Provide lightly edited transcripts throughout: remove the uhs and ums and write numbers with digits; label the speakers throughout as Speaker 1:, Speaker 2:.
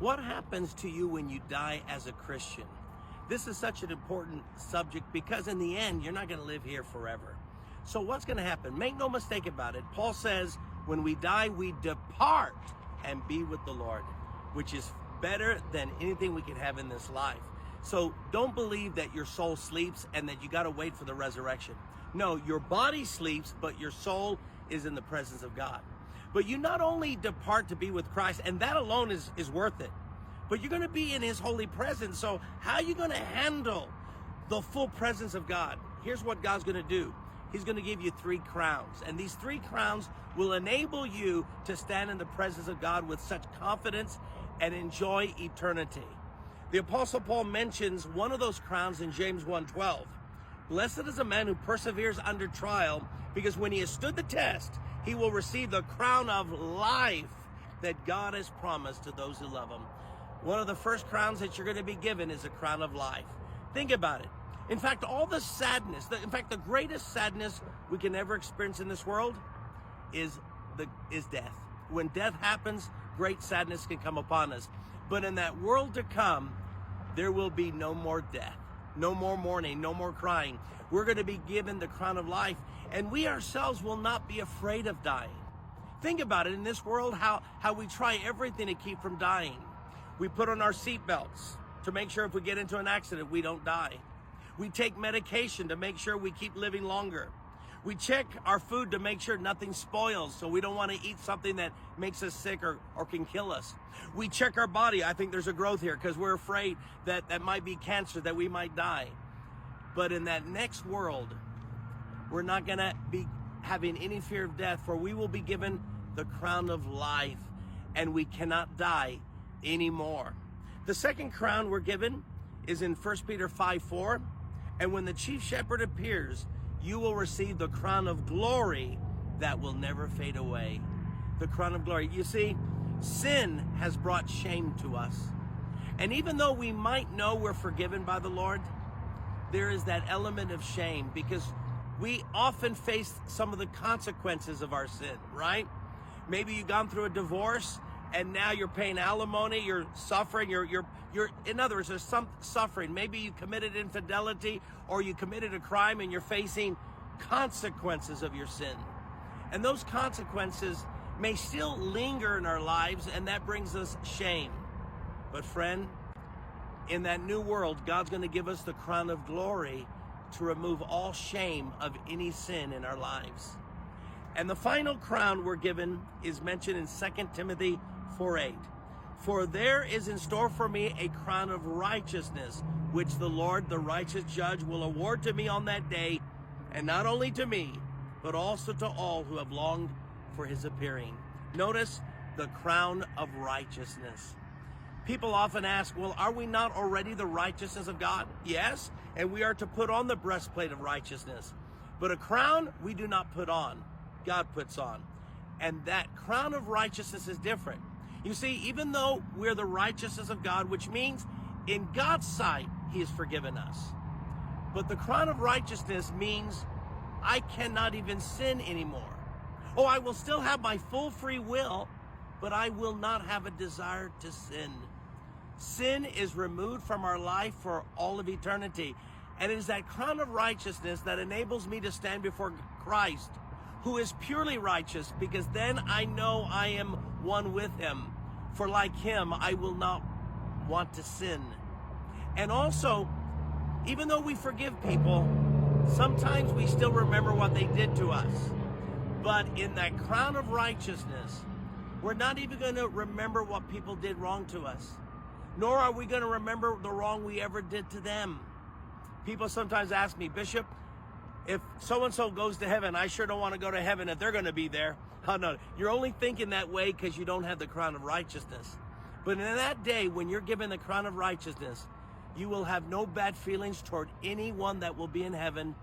Speaker 1: What happens to you when you die as a Christian? This is such an important subject because in the end, you're not going to live here forever. So what's going to happen? Make no mistake about it. Paul says, when we die, we depart and be with the Lord, which is better than anything we can have in this life. So don't believe that your soul sleeps and that you got to wait for the resurrection. No, your body sleeps, but your soul is in the presence of God. But you not only depart to be with Christ, and that alone is worth it, but you're going to be in his holy presence. So how are you going to handle the full presence of God? Here's what God's going to do. He's going to give you 3 crowns. And these 3 crowns will enable you to stand in the presence of God with such confidence and enjoy eternity. The Apostle Paul mentions one of those crowns in James 1:12. Blessed is a man who perseveres under trial, because when he has stood the test, he will receive the crown of life that God has promised to those who love him. One of the first crowns that you're going to be given is a crown of life. Think about it. In fact, all the sadness, the greatest sadness we can ever experience in this world is death. When death happens, great sadness can come upon us. But in that world to come, there will be no more death, no more mourning, no more crying. We're going to be given the crown of life, and we ourselves will not be afraid of dying. Think about it in this world, how we try everything to keep from dying. We put on our seatbelts to make sure if we get into an accident, we don't die. We take medication to make sure we keep living longer. We check our food to make sure nothing spoils, so we don't want to eat something that makes us sick or can kill us. We check our body. I think there's a growth here because we're afraid that might be cancer, that we might die. But in that next world, we're not going to be having any fear of death, for we will be given the crown of life, and we cannot die anymore. The second crown we're given is in 1 Peter 5:4. And when the chief shepherd appears, you will receive the crown of glory that will never fade away. The crown of glory. You see, sin has brought shame to us. And even though we might know we're forgiven by the Lord, there is that element of shame because we often face some of the consequences of our sin, right? Maybe you've gone through a divorce and now you're paying alimony, you're suffering, you're in other words, there's some suffering. Maybe you committed infidelity or you committed a crime and you're facing consequences of your sin. And those consequences may still linger in our lives, and that brings us shame. But friend, in that new world, God's going to give us the crown of glory to remove all shame of any sin in our lives. And the final crown we're given is mentioned in 2 Timothy 4:8. For there is in store for me a crown of righteousness, which the Lord, the righteous judge, will award to me on that day, and not only to me, but also to all who have longed for his appearing. Notice the crown of righteousness. People often ask, well, are we not already the righteousness of God? Yes, and we are to put on the breastplate of righteousness. But a crown we do not put on, God puts on. And that crown of righteousness is different. You see, even though we're the righteousness of God, which means in God's sight, he has forgiven us. But the crown of righteousness means I cannot even sin anymore. Oh, I will still have my full free will, but I will not have a desire to sin. Sin is removed from our life for all of eternity. And it is that crown of righteousness that enables me to stand before Christ, who is purely righteous, because then I know I am one with him. For like him, I will not want to sin. And also, even though we forgive people, sometimes we still remember what they did to us. But in that crown of righteousness, we're not even going to remember what people did wrong to us, nor are we going to remember the wrong we ever did to them. People sometimes ask me, Bishop, if so-and-so goes to heaven, I sure don't want to go to heaven if they're going to be there. Oh, no, you're only thinking that way because you don't have the crown of righteousness. But in that day, when you're given the crown of righteousness, you will have no bad feelings toward anyone that will be in heaven.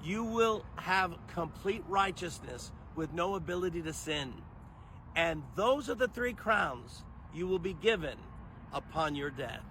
Speaker 1: You will have complete righteousness with no ability to sin. And those are the 3 crowns you will be given upon your death.